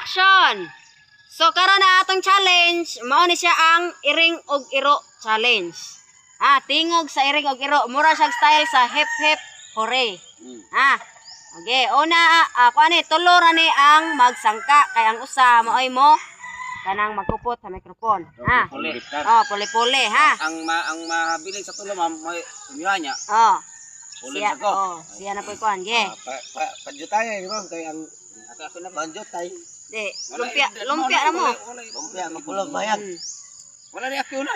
action. So karon na atong challenge, mao ni siya ang iring og iro challenge. Tingog sa iring og iro, mura siya style sa hip hip hooray. Okay, una kuan ni tulo ra ni ang magsangka kay ang usa maoy mo kanang magkupot sa mikrofon. Puli-puli ha. Ang mabiling sa tulo ma'am, may umyahan niya. Siya, siya na po kuan, ge. Panjut tayo, di ba? Kaya ang ako na panjut tayo. Di, lumpia na mo. Lumpia, magkulog bayag. Wala ni ako na.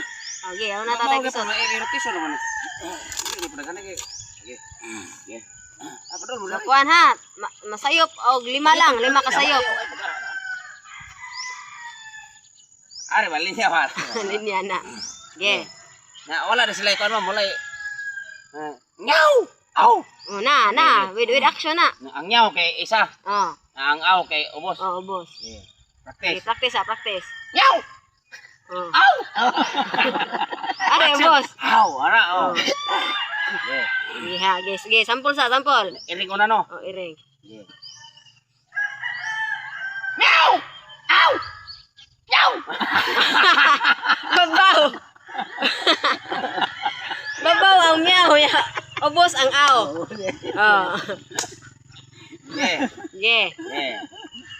Okay, una tatay kisot. May erotisyon naman. Hindi pa na kaya. Okay. Apa dulu So, kuan ha, masayop og 5 lang, 5 ka sayop. Are bali niya pa. Linya na. Ge. Na wala na sila kuan mo mulai. Nyaw! Aw! Na, with action na. Ang nyaw kay isa. Ang aw kay ubos. Ubos. Practice. Practice. Nyaw! Aw! Are ubos. Aw, ara oh. Sige, sampol. Iring ko na no. Iring. Nyaw! Aw! Nyaw! Babaw ang meow ya. Ubos ang aw. Ge.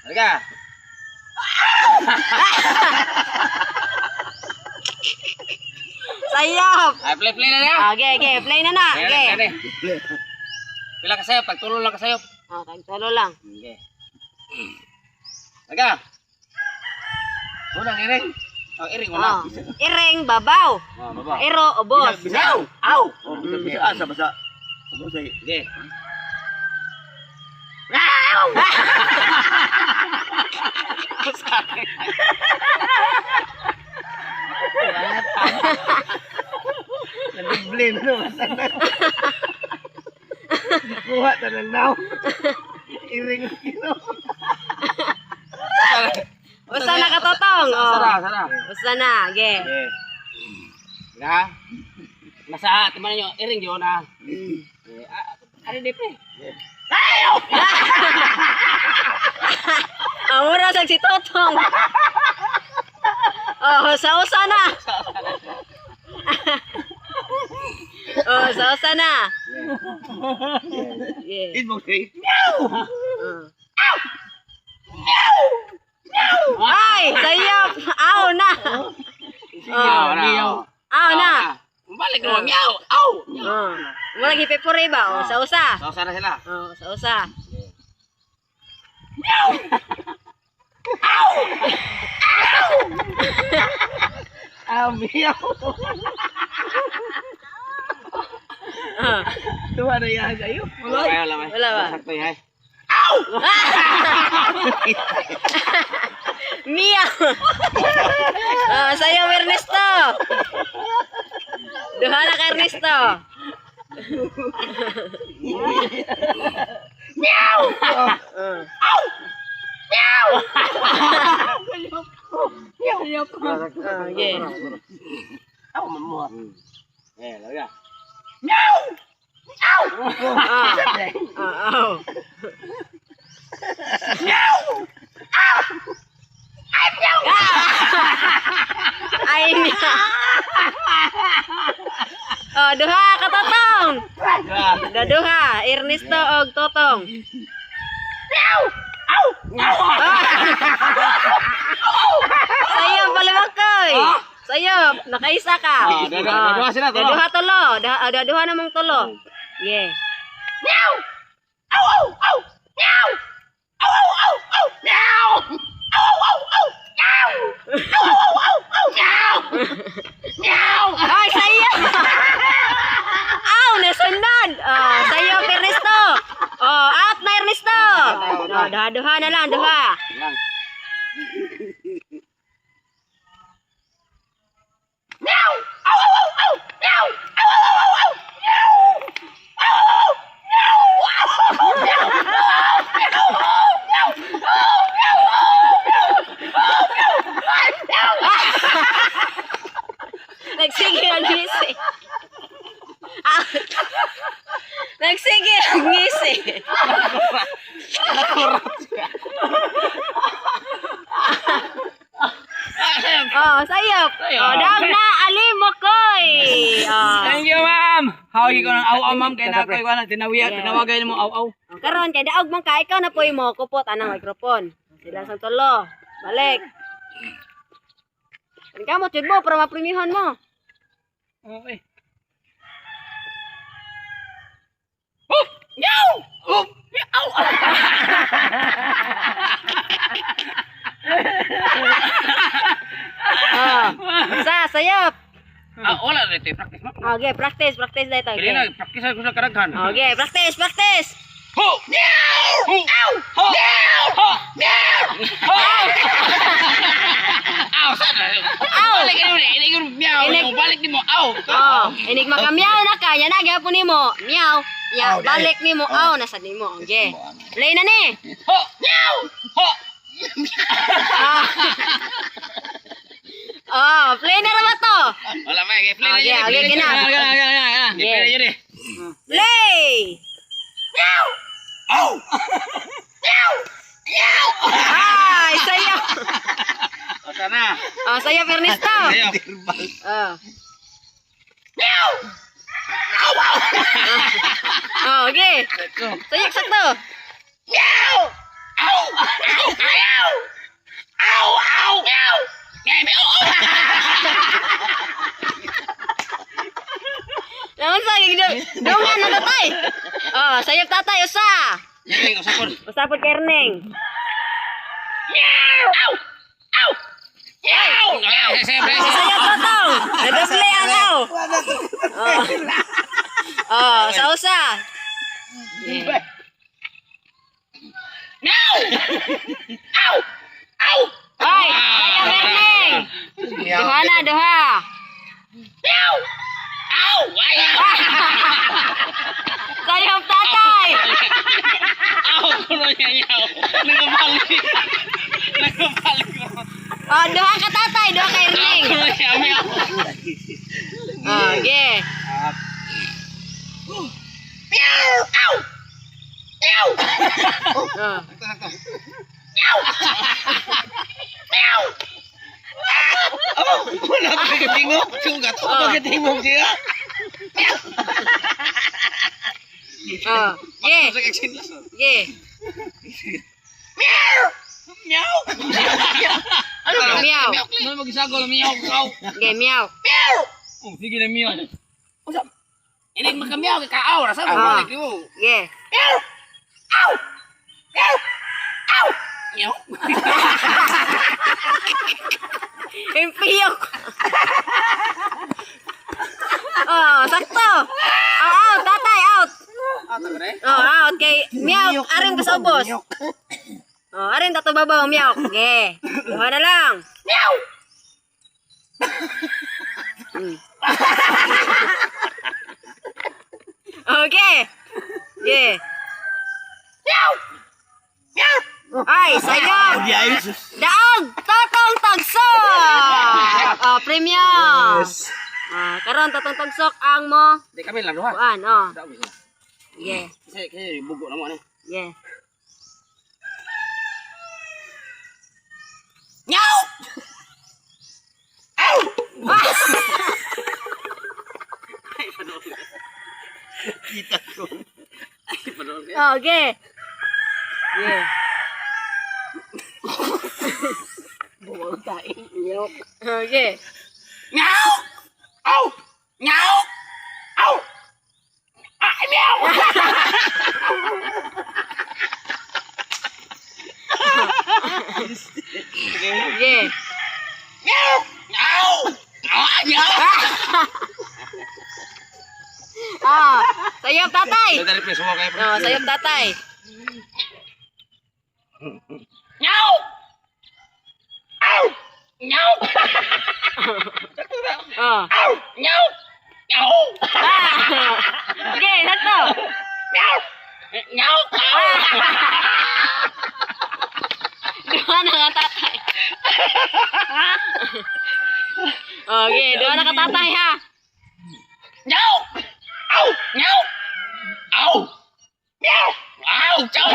Harga. Sayop. Play na niya. Okay, play na na. Okay. Pila ka sayop, pagtulo lang ka sayop. Pagtulo lang. Okay. Harga. Unang iring. Iring wala. Iring babaw. Babaw. Iro ubos. Nyaw! Aw! Basa. Okay. Nag-blame no. Kuha ta ng now. Iring kino. Basta na katotong. Sara. Basta na, ge. Na. Nasa teman nyo, iring yo na. Ari DP. Mura sa si Totong. Sausa na. Sausa na. It mo say. Ay, sayop. Aw na. Aw na. Balik mo, meow. Aw. Mura gipipuri ba? Sausa. Sausa na sila. Sausa. Meow. Aw. Meow. Tuwa na yan sa'yo. Wala ba? Sakto yan. Aw! Meow. Sayo Ernesto. Duha na ka Ernesto. Meow! Aw! Meow! Okay. Aw, mamuha. Laga. Meow! Aw! Aw. Meow! Aw! Ay, meow! Ay niya. Duha ka Totong. Duha, Ernesto og Totong. Meow! Aw! Sayo palimakoy. Sayo, nakaisa ka. Duha sila, tulo. Duha tulo. Duha namang tulo. Yeah. Meow! Aw! Aw! Aw! Meow! Aw! Aw! Aw! Aw! Meow! Aw! Aw! Aw! Aw! Meow! Aw! Aw! Aw! Aw! Meow! Meow! Ay, sayo. Aw, nasunod. Sayo Ernesto. Out na Ernesto. Duha na lang, duha. Meow! Aw! Aw! Aw! Aw! Meow! Aw! Aw! Aw! Aw! Aw! Meow! Aw! Aw! Meow! Aw! Meow! Nagsige ang ngisi. Nagsige ang ngisi. Oh, sayop. Sayop. Oh, daog na alimokoy. Oh. Thank you, ma'am. Hawagi ko ng aw-aw, ma'am. Kaya na ko na tinawagan mo aw-aw. Karon kay daog man ka ikaw na poy mo kupot anang mikrofon. Sila sang tulo. Balik. Kan mo mo para mapremyuhan mo. Okay. Oh! No! Oh! Ow! Sayop. Wala na ito. Practice mo. Okay, practice dito. Kaya na, practice ko sa karaghan. Okay, practice. Ho! Meow! Ow! Ho! Meow! Ho! Meow! Ho! Ow! Sana! Ow! Balik ka rin. Inig yung meow. Balik ni mo. Ow! Oh, inig makamyaw na ka. Yan na, gapon ni mo. Meow. Ya, balik ni mo. Aw, nasa ni mo. Okay. Play na ni. Ho! Meow! Ho! Oh, play na naman to. Wala may. Play na yun. Okay, gina. Play na yun. Play. Meow! Ow! Meow! Meow! Ay, sayo. O, sana. Oh, sayo, Ernesto. Sayo. Oh. Meow! Ow! Ow! Oh, okay. Sayo, sakto. Meow! Ow! Ow! Ow! Ow! Ow! Meow! Meow! Naman sa dungan na tatay. Oh, sayop tatay, usa. Meow! Usapon. Usapod kay Erneng. Meow! Ow! Ow! Meow! Sayop tatay. Nadoble ang aw. Oh, sa usa. Yeah. Meow! Ow! Ow! Ay, sayop Erneng. Duha na, duha. Meow! Ow! Sayop tatay. Ow! Kuno niya yaw. Nagabalik. Nagabalik ko. Oh, duha ka tatay, duha kay Erneng. Kuno niya meow. Oh, okay. Meow! Ow! Meow! Oh. Meow! Meow! Wala pa katingog. Sugat. Wala katingog siya. Oh, yeah. Yeah. Meow! Meow! Ano ba? Meow. Ano mag-isagol? Meow! Meow! Okay, meow. Meow! Oh, sige na meow. Usap. Inig magka-meow kay ka-aw. Rasa mo Ah. balik mo. Yeah. Meow! Ow! Meow! Ow! Meow! Impiyok. Oh, sakto. Oh, out, tatay, out. Oh, out kay meow. Arin ka sa ubos. Oh, arin tato babaw, meow. Okay. Duha na lang. Meow! Okay. Yeah. Meow! Meow! Ay, sayop. Daog, totong tagsok. Oh, premium. Karon totong tagsok ang mo. Di kami lang duha. Kuan, oh. Yeah. Kasi bugo na mo ano. Yeah. Meow! Ow! Kita ko. Ay, panood ka. Okay. Yeah. Buwag tayo. Okay. Meow! Ow! Meow! Ow! Ah, meow! Yeah. Meow! Ow! Ah, meow! Ah, sayop tatay. Dari please, huwag kayo. Oh, sayop tatay. Meow! Ow! Meow! Oh. Ow! Meow! Meow! Ah. Okay, sakto. Meow! Meow! Duha na nga tatay. Okay, duha na ka tatay ha. Meow! Ow! Meow! Ow! Meow! Ow! Chow!